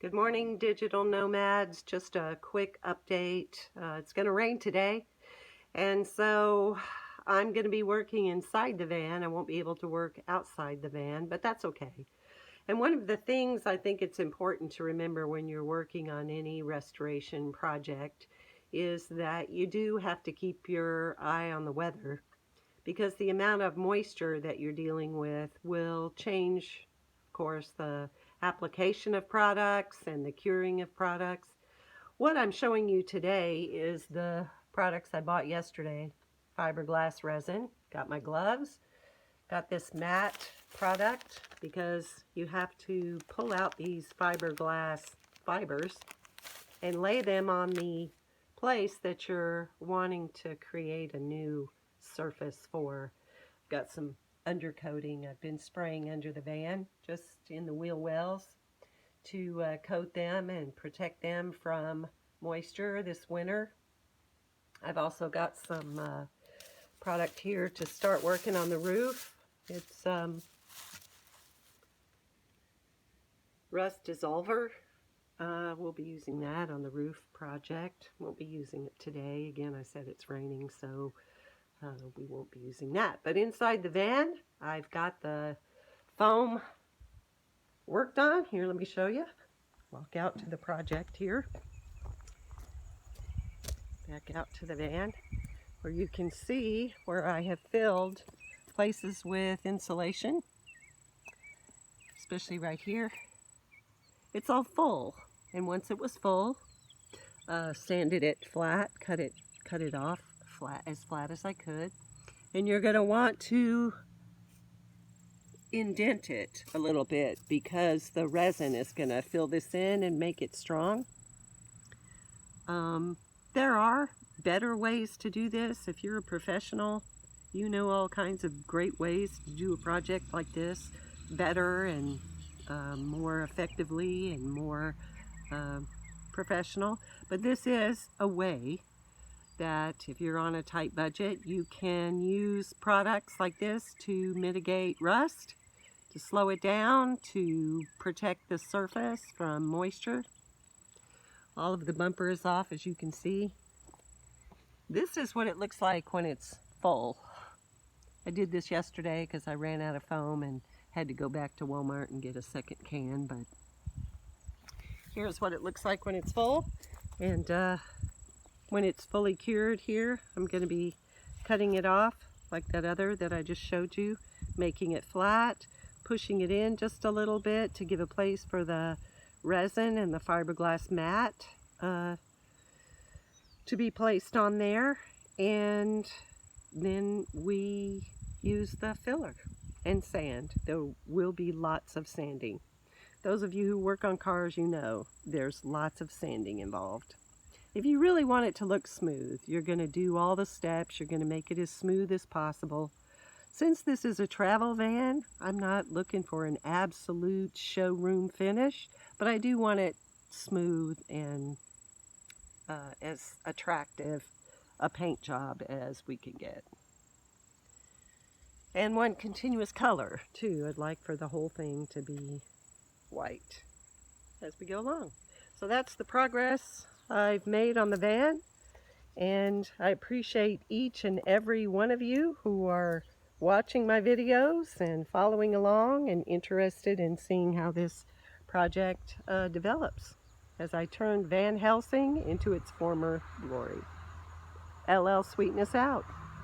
Good morning, digital nomads. Just a quick update. It's going to rain today, and so I'm going to be working inside the van. I won't be able to work outside the van, but that's okay. And one of the things I think it's important to remember when you're working on any restoration project is that you do have to keep your eye on the weather, because the amount of moisture that you're dealing with will change, of course, the application of products and the curing of products. What I'm showing you today is the products I bought yesterday. Fiberglass resin, got my gloves, got this matte product because you have to pull out these fiberglass fibers and lay them on the place that you're wanting to create a new surface for. Got some undercoating I've been spraying under the van, just in the wheel wells, to coat them and protect them from moisture this winter. I've also got some product here to start working on the roof. It's rust dissolver. We'll be using that on the roof project. Won't be using it today. Again, I said it's raining, so we won't be using that. But inside the van, I've got the foam worked on. Here, let me show you. Walk out to the project here. Back out to the van, where you can see where I have filled places with insulation, especially right here. It's all full, and once it was full, sanded it flat, cut it off as flat as I could. And you're going to want to indent it a little bit because the resin is going to fill this in and make it strong. There are better ways to do this. If you're a professional, you know all kinds of great ways to do a project like this better and more effectively and more professional. But this is a way that if you're on a tight budget, you can use products like this to mitigate rust, to slow it down, to protect the surface from moisture. All of the bumper is off, as you can see. This is what it looks like when it's full. I did this yesterday because I ran out of foam and had to go back to Walmart and get a second can, but here's what it looks like when it's full. And when it's fully cured here, I'm going to be cutting it off like that other that I just showed you, making it flat, pushing it in just a little bit to give a place for the resin and the fiberglass mat to be placed on there. And then we use the filler and sand. There will be lots of sanding. Those of you who work on cars, you know there's lots of sanding involved. If you really want it to look smooth, you're going to do all the steps. You're going to make it as smooth as possible. Since this is a travel van, I'm not looking for an absolute showroom finish, but I do want it smooth and as attractive a paint job as we can get. And one continuous color, too. I'd like for the whole thing to be white as we go along. So that's the progress I've made on the van, and I appreciate each and every one of you who are watching my videos and following along and interested in seeing how this project develops as I turn Van Helsing into its former glory. LL Sweetness out.